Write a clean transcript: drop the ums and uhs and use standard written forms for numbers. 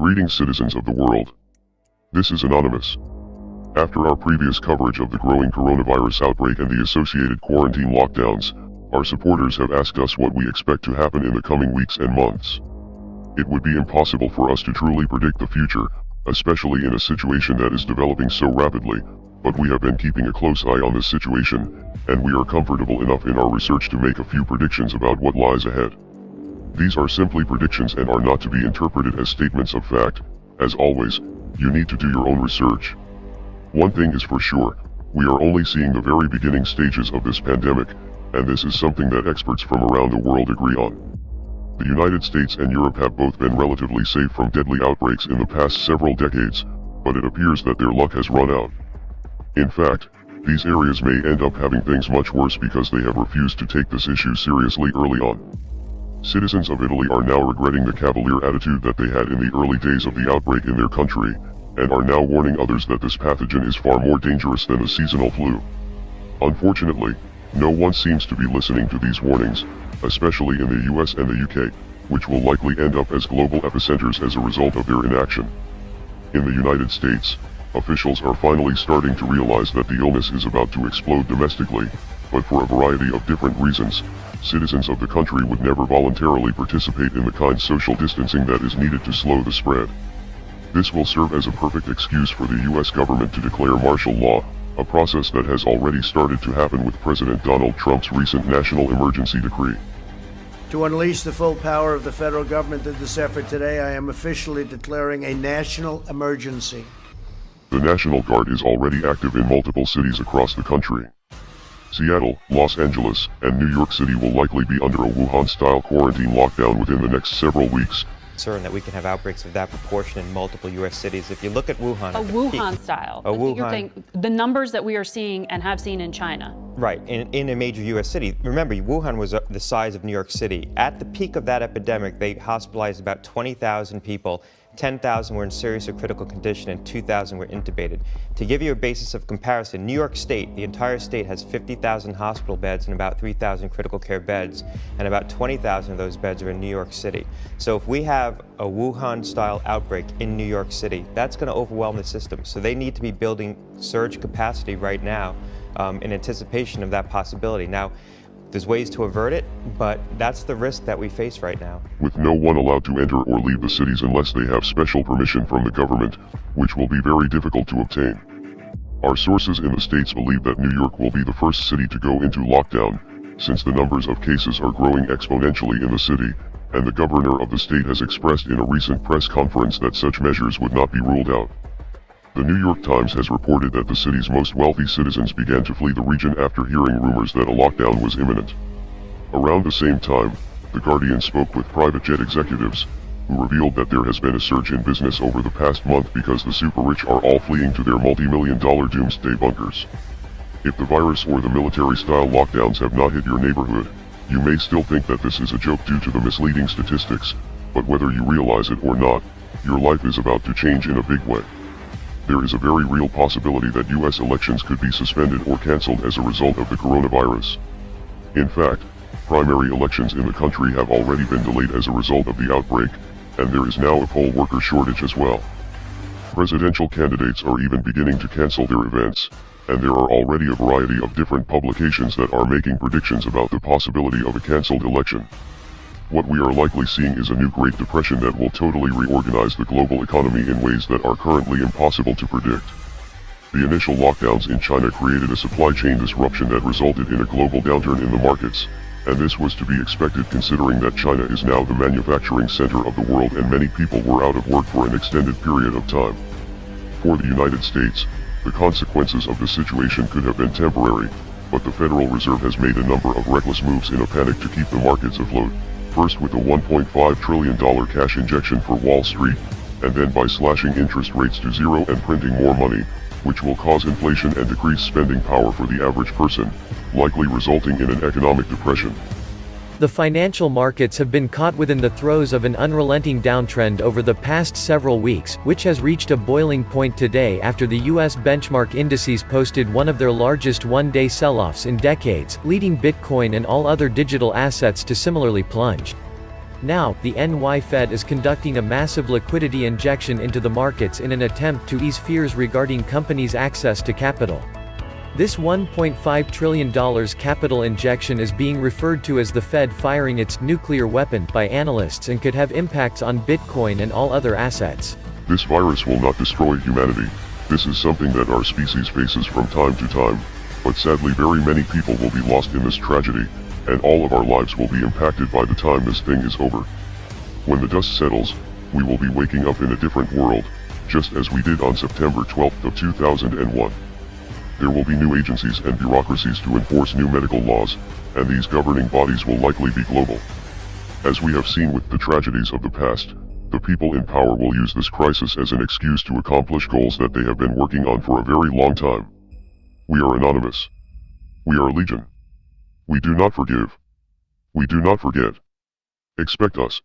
Greetings, citizens of the world. This is Anonymous. After our previous coverage of the growing coronavirus outbreak and the associated quarantine lockdowns, our supporters have asked us what we expect to happen in the coming weeks and months. It would be impossible for us to truly predict the future, especially in a situation that is developing so rapidly, but we have been keeping a close eye on this situation, and we are comfortable enough in our research to make a few predictions about what lies ahead. These are simply predictions and are not to be interpreted as statements of fact. As always, you need to do your own research. One thing is for sure, we are only seeing the very beginning stages of this pandemic, and this is something that experts from around the world agree on. The United States and Europe have both been relatively safe from deadly outbreaks in the past several decades, but it appears that their luck has run out. In fact, these areas may end up having things much worse because they have refused to take this issue seriously early on. Citizens of Italy are now regretting the cavalier attitude that they had in the early days of the outbreak in their country, and are now warning others that this pathogen is far more dangerous than the seasonal flu. Unfortunately, no one seems to be listening to these warnings, especially in the US and the UK, which will likely end up as global epicenters as a result of their inaction. In the United States, officials are finally starting to realize that the illness is about to explode domestically, but for a variety of different reasons, citizens of the country would never voluntarily participate in the kind social distancing that is needed to slow the spread. This will serve as a perfect excuse for the US government to declare martial law, a process that has already started to happen with President Donald Trump's recent national emergency decree. To unleash the full power of the federal government in this effort today, I am officially declaring a national emergency. The National Guard is already active in multiple cities across the country. Seattle, Los Angeles, and New York City will likely be under a Wuhan-style quarantine lockdown within the next several weeks. Concern that we can have outbreaks of that proportion in multiple U.S. cities. If you look at Wuhan, Wuhan-style. You're saying the numbers that we are seeing and have seen in China. Right, in a major U.S. city. Remember, Wuhan was the size of New York City. At the peak of that epidemic, they hospitalized about 20,000 people. 10,000 were in serious or critical condition, and 2,000 were intubated. To give you a basis of comparison, New York State, the entire state, has 50,000 hospital beds and about 3,000 critical care beds, and about 20,000 of those beds are in New York City. So if we have a Wuhan-style outbreak in New York City, that's going to overwhelm the system. So they need to be building surge capacity right now in anticipation of that possibility. Now, there's ways to avert it, but that's the risk that we face right now. With no one allowed to enter or leave the cities unless they have special permission from the government, which will be very difficult to obtain. Our sources in the states believe that New York will be the first city to go into lockdown, since the numbers of cases are growing exponentially in the city, and the governor of the state has expressed in a recent press conference that such measures would not be ruled out. The New York Times has reported that the city's most wealthy citizens began to flee the region after hearing rumors that a lockdown was imminent. Around the same time, The Guardian spoke with private jet executives, who revealed that there has been a surge in business over the past month because the super-rich are all fleeing to their multi-million-dollar doomsday bunkers. If the virus or the military-style lockdowns have not hit your neighborhood, you may still think that this is a joke due to the misleading statistics, but whether you realize it or not, your life is about to change in a big way. There is a very real possibility that US elections could be suspended or cancelled as a result of the coronavirus. In fact, primary elections in the country have already been delayed as a result of the outbreak, and there is now a poll worker shortage as well. Presidential candidates are even beginning to cancel their events, and there are already a variety of different publications that are making predictions about the possibility of a cancelled election. What we are likely seeing is a new Great Depression that will totally reorganize the global economy in ways that are currently impossible to predict. The initial lockdowns in China created a supply chain disruption that resulted in a global downturn in the markets, and this was to be expected considering that China is now the manufacturing center of the world and many people were out of work for an extended period of time. For the United States, the consequences of the situation could have been temporary, but the Federal Reserve has made a number of reckless moves in a panic to keep the markets afloat. First with a $1.5 trillion cash injection for Wall Street, and then by slashing interest rates to zero and printing more money, which will cause inflation and decrease spending power for the average person, likely resulting in an economic depression. The financial markets have been caught within the throes of an unrelenting downtrend over the past several weeks, which has reached a boiling point today after the U.S. benchmark indices posted one of their largest one-day sell-offs in decades, leading Bitcoin and all other digital assets to similarly plunge. Now, the NY Fed is conducting a massive liquidity injection into the markets in an attempt to ease fears regarding companies' access to capital. This $1.5 trillion capital injection is being referred to as the Fed firing its nuclear weapon by analysts and could have impacts on Bitcoin and all other assets. This virus will not destroy humanity. This is something that our species faces from time to time, but sadly very many people will be lost in this tragedy, and all of our lives will be impacted by the time this thing is over. When the dust settles, we will be waking up in a different world, just as we did on September 12th of 2001. There will be new agencies and bureaucracies to enforce new medical laws, and these governing bodies will likely be global. As we have seen with the tragedies of the past, the people in power will use this crisis as an excuse to accomplish goals that they have been working on for a very long time. We are anonymous. We are legion. We do not forgive. We do not forget. Expect us.